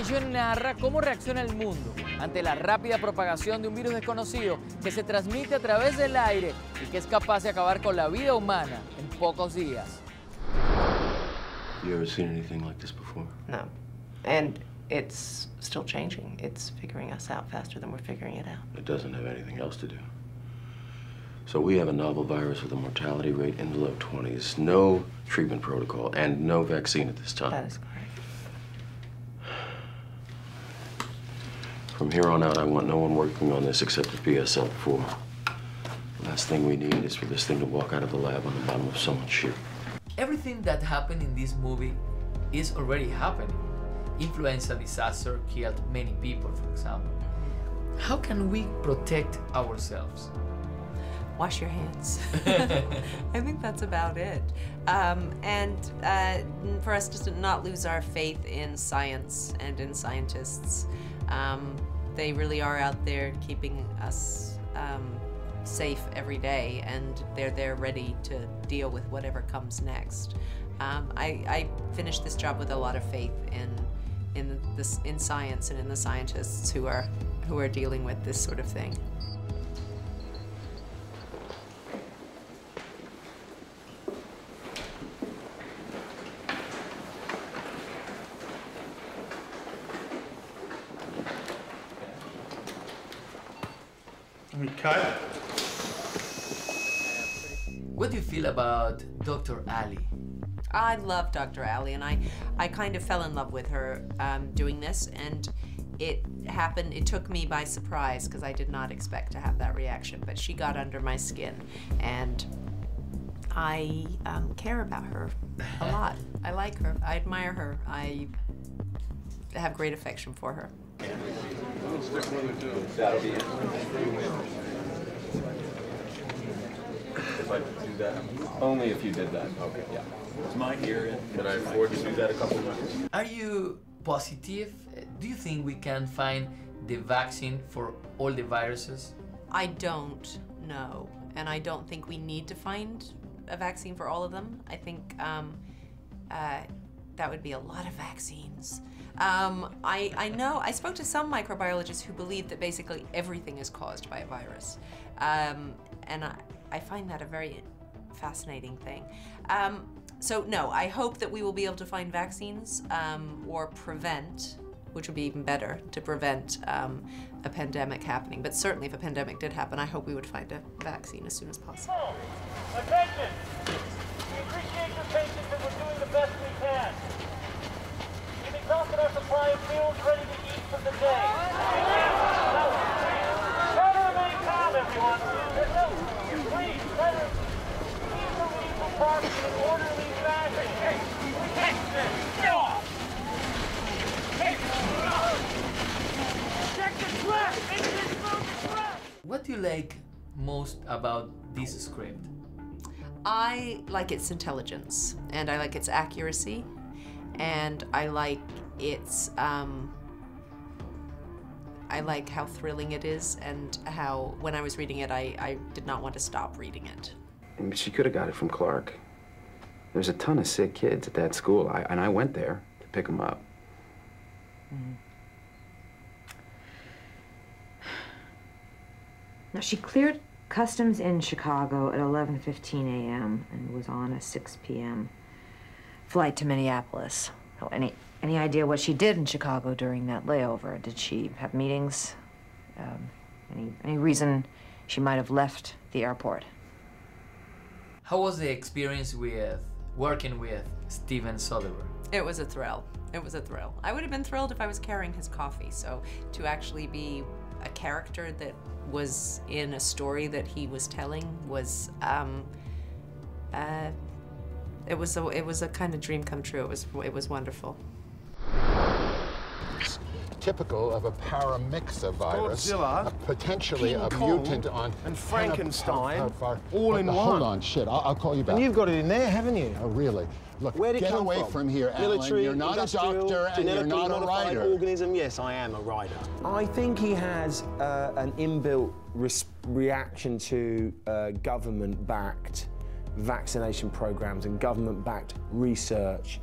Contagion narra cómo reacciona el mundo ante la rápida propagación de un virus desconocido que se transmite a través del aire y que es capaz de acabar con la vida humana en pocos días. You ever seen anything like this before? No. And it's still changing. It's figuring us out faster than we're figuring it out. It doesn't have anything else to do. So we have a novel virus with a mortality rate in the low 20s, no treatment protocol, and no vaccine at this time. That is correct. From here on out, I want no one working on this except the PSL-4. The last thing we need is for this thing to walk out of the lab on the bottom of someone's ship. Everything that happened in this movie is already happening. Influenza disaster killed many people, for example. How can we protect ourselves? Wash your hands. I think that's about it. And for us just to not lose our faith in science and in scientists. They really are out there keeping us safe every day, and they're there ready to deal with whatever comes next. I finished this job with a lot of faith in science and in the scientists who are dealing with this sort of thing. Okay. What do you feel about Dr. Ali? I love Dr. Ali, and I kind of fell in love with her doing this, and it happened, it took me by surprise because I did not expect to have that reaction, but she got under my skin, and I care about her a lot. I like her, I admire her, I have great affection for her. That'll be it. If I do that? Only if you did that. Okay, yeah. Is my ear in? Can I afford to do that a couple months? Are you positive? Do you think we can find the vaccine for all the viruses? I don't know, and I don't think we need to find a vaccine for all of them. I think that would be a lot of vaccines. I know, I spoke to some microbiologists who believe that basically everything is caused by a virus. And I find that a very fascinating thing. So no, I hope that we will be able to find vaccines or prevent, which would be even better, to prevent a pandemic happening. But certainly if a pandemic did happen, I hope we would find a vaccine as soon as possible. Attention! We appreciate your patience and we're doing the best we can. We've exhausted our supply of meals ready to eat for the day. Try to remain calm, everyone. Please, try to keep the lead for parking in an orderly fashion. Check the track! What do you like most about this script? I like its intelligence, and I like its accuracy, and I like its, I like how thrilling it is, and how, when I was reading it, I did not want to stop reading it. She could have got it from Clark. There's a ton of sick kids at that school, and I went there to pick them up. Now, she cleared customs in Chicago at 11:15 a.m. and was on a 6 p.m. flight to Minneapolis. Oh, any idea what she did in Chicago during that layover? Did she have meetings? Any reason she might have left the airport? How was the experience with working with Steven Soderbergh? It was a thrill. It was a thrill. I would have been thrilled if I was carrying his coffee, so to actually be a character that was in a story that he was telling was, it was a kind of dream come true. It was wonderful. It's typical of a paramyxa virus, Godzilla, potentially King a Kong, mutant on and Frankenstein, how far? all in Hold one. on, shit. I'll call you back. And you've got it in there, haven't you? Oh, really? Look, Where'd it get come away from? here, Military, Alan. You're not a industrial, doctor and you're genetically not a modified writer. organism. Yes, I am a writer. I think he has an inbuilt reaction to government-backed vaccination programs and government-backed research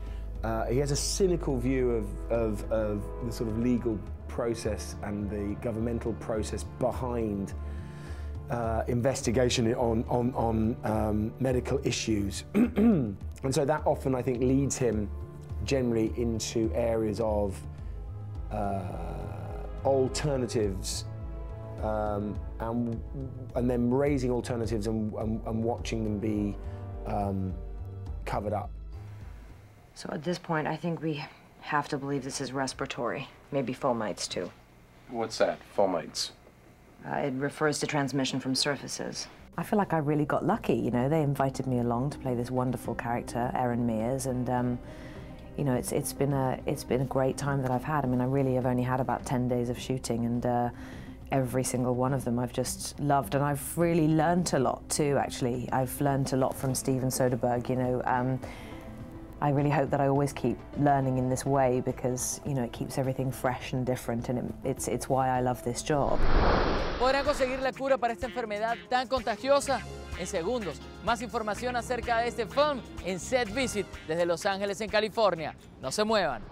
He has a cynical view of the sort of legal process and the governmental process behind investigation on medical issues. And so that often, I think, leads him generally into areas of alternatives and then raising alternatives and watching them be covered up. So at this point, I think we have to believe this is respiratory, maybe fomites too. What's that, fomites? It refers to transmission from surfaces. I feel like I really got lucky, you know. They invited me along to play this wonderful character, Erin Mears, and you know, it's been a great time that I've had. I mean, I really have only had about 10 days of shooting, and every single one of them I've just loved, and I've really learnt a lot too, actually. I've learnt a lot from Steven Soderbergh, you know. I really hope that I always keep learning in this way because, you know, it keeps everything fresh and different, and it's why I love this job. ¿Podrán conseguir la cura para esta enfermedad tan contagiosa? En segundos, más información acerca de este film en Set Visit desde Los Ángeles, en California. No se muevan.